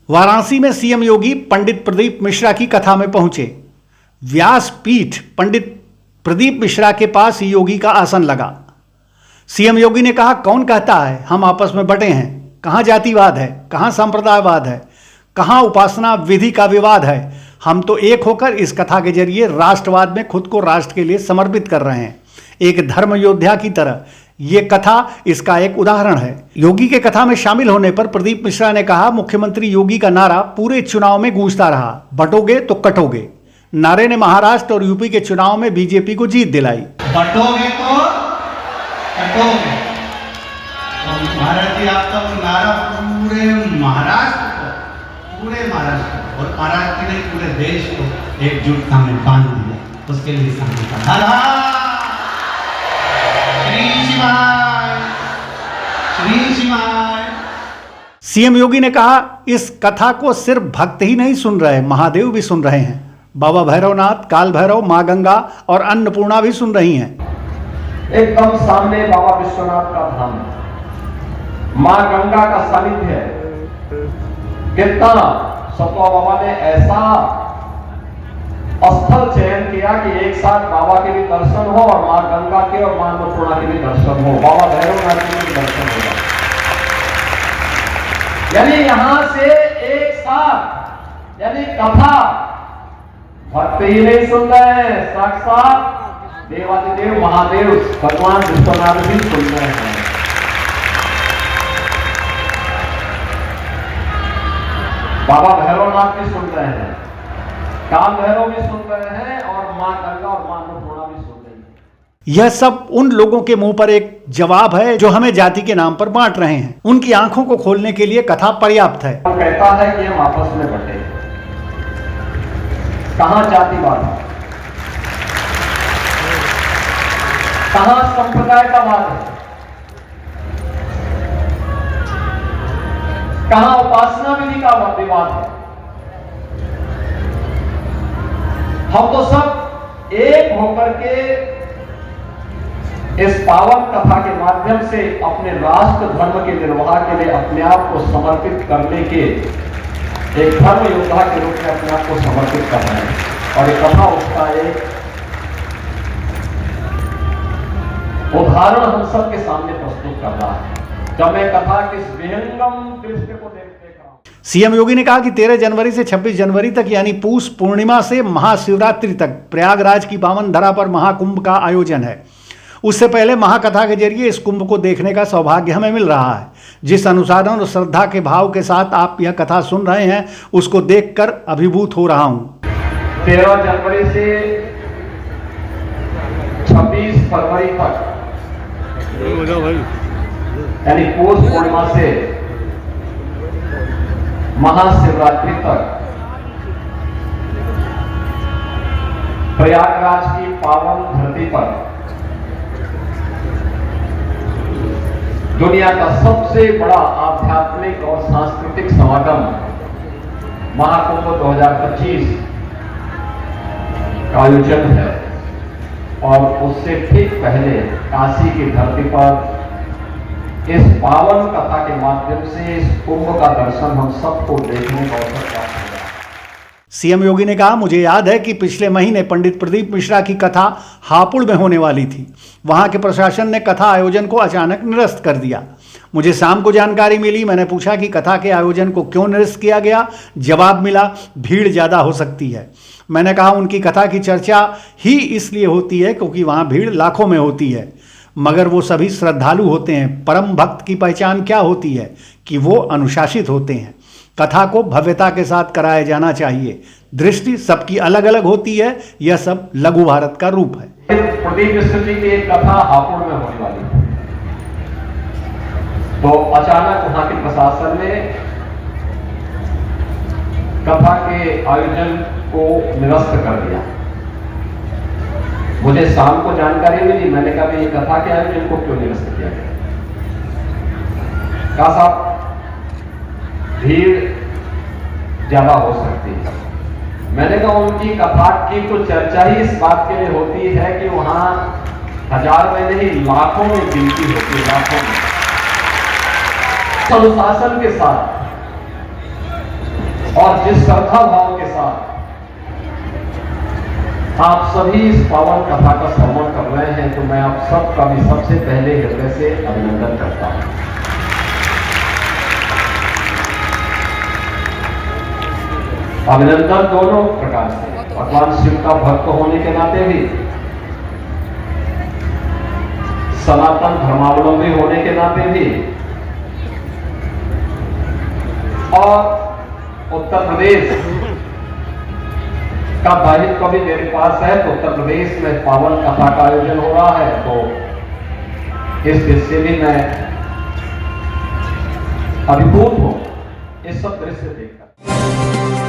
वाराणसी में सीएम योगी पंडित प्रदीप मिश्रा की कथा में पहुंचे। व्यासपीठ पंडित प्रदीप मिश्रा के पास योगी का आसन लगा। सीएम योगी ने कहा, कौन कहता है हम आपस में बटे हैं? कहाँ जातिवाद है, कहाँ सांप्रदायवाद है, कहाँ उपासना विधि का विवाद है? हम तो एक होकर इस कथा के जरिए राष्ट्रवाद में खुद को राष्ट्र के लिए समर्पित कर रहे हैं, एक धर्म योद्धा की तरह। ये कथा इसका एक उदाहरण है। योगी के कथा में शामिल होने पर प्रदीप मिश्रा ने कहा, मुख्यमंत्री योगी का नारा पूरे चुनाव में गूंजता रहा, बटोगे तो कटोगे। नारे ने महाराष्ट्र और यूपी के चुनाव में बीजेपी को जीत दिलाई। बटोगे तो कटोगे। तो भारत जी आपका वो नारा पूरे महाराष्ट्र और महाराष्ट्र ने पूरे देश को एकजुटता में बांध दिया। उसके लिए सामने का सीएम योगी ने कहा, इस कथा को सिर्फ भक्त ही नहीं सुन रहे, महादेव भी सुन रहे हैं। बाबा भैरवनाथ, काल भैरव, मां गंगा और अन्नपूर्णा भी सुन रही हैं। एकदम सामने बाबा विश्वनाथ का धाम, मां गंगा का सानिध्य है। कितना सतवा बाबा ने ऐसा स्थल चयन किया कि एक साथ बाबा के भी दर्शन हो और मां गंगा के और मां अन्नपूर्णा के भी दर्शन हो, बाबा भैरवनाथ के भी दर्शन हो। यानी यहां से एक साथ, यानी कथा भक्त ही नहीं सुन रहे हैं, साक्षात देवादिदेव महादेव भगवान विश्वनाथ भी सुन रहे हैं। बाबा भैरवनाथ भी सुन रहे हैं, काल भैरव भी सुन रहे हैं और मां गंगा और मां अन्नपूर्णा भी सुन रही है। यह सब उन लोगों के मुंह पर एक जवाब है जो हमें जाति के नाम पर बांट रहे हैं। उनकी आंखों को खोलने के लिए कथा पर्याप्त है। वो कहता है कि हम आपस में बटे, कहां जातिवाद है, कहां संप्रदाय का वाद है, कहां उपासना विधि का विवाद है। हम तो सब एक होकर के इस पावन कथा के माध्यम से अपने राष्ट्र धर्म के निर्वाह के लिए अपने आप को समर्पित करने के एक धर्म योद्धा के रूप में अपने आप को समर्पित कर रहे हैं। और ये कथा उसका एक उदाहरण हम सब के सामने प्रस्तुत कर रहा है। जब मैं कथा के इस विहंगम दृश्य को देख रहा हूं। सीएम योगी ने कहा कि 13 जनवरी से 26 जनवरी तक यानी पूस पूर्णिमा से महाशिवरात्रि तक प्रयागराज की पावन धरा पर महाकुंभ का आयोजन है। उससे पहले महाकथा के जरिए इस कुंभ को देखने का सौभाग्य हमें मिल रहा है। जिस अनुसाधन और श्रद्धा के भाव के साथ आप यह कथा सुन रहे हैं, उसको देखकर अभिभूत हो रहा हूं। 13 जनवरी से 26 फरवरी तक यानी पौष पूर्णिमा से महाशिवरात्रि तक प्रयागराज की पावन धरती पर दुनिया का सबसे बड़ा आध्यात्मिक और सांस्कृतिक समागम महाकुंभ 2025 का आयोजन है। और उससे ठीक पहले काशी की धरती पर इस पावन कथा के माध्यम से इस कुंभ का दर्शन हम सबको देखने का अवसर प्राप्त हुआ। सीएम योगी ने कहा, मुझे याद है कि पिछले महीने पंडित प्रदीप मिश्रा की कथा हापुड़ में होने वाली थी। वहां के प्रशासन ने कथा आयोजन को अचानक निरस्त कर दिया। मुझे शाम को जानकारी मिली। मैंने पूछा कि कथा के आयोजन को क्यों निरस्त किया गया। जवाब मिला, भीड़ ज़्यादा हो सकती है। मैंने कहा, उनकी कथा की चर्चा ही इसलिए होती है क्योंकि वहाँ भीड़ लाखों में होती है, मगर वो सभी श्रद्धालु होते हैं। परम भक्त की पहचान क्या होती है कि वो अनुशासित होते हैं। कथा को भव्यता के साथ कराया जाना चाहिए। दृष्टि सबकी अलग अलग होती है। यह सब लघु भारत का रूप है। प्रदीप मिश्र जी की एक कथा हापुड़ में होने वाली है, तो अचानक वहां के प्रशासन ने कथा के आयोजन को निरस्त कर दिया। मुझे शाम को जानकारी मिली। मैंने कहा, ये कथा के आयोजन को क्यों निरस्त किया गया? कहा, साहब भीड़ ज्यादा हो सकती है। मैंने कहा, उनकी कथा की तो चर्चा ही इस बात के लिए होती है कि वहां हजार में नहीं लाखों में गिनती होती है, लाखों में। अनुशासन के साथ और जिस श्रद्धा भाव के साथ आप सभी इस पावन कथा का श्रवण कर रहे हैं, तो मैं आप सबका भी सबसे पहले हृदय से अभिनंदन करता हूं। अभिनंदन दोनों प्रकार से, भगवान शिव का भक्त होने के नाते भी, सनातन धर्मावलंबी होने के नाते भी, और उत्तर प्रदेश का दायित्व भी मेरे पास है। तो उत्तर प्रदेश में पावन कथा का आयोजन हो रहा है, तो इस दृश्य भी मैं अभिभूत हूं इस सब दृश्य देखकर।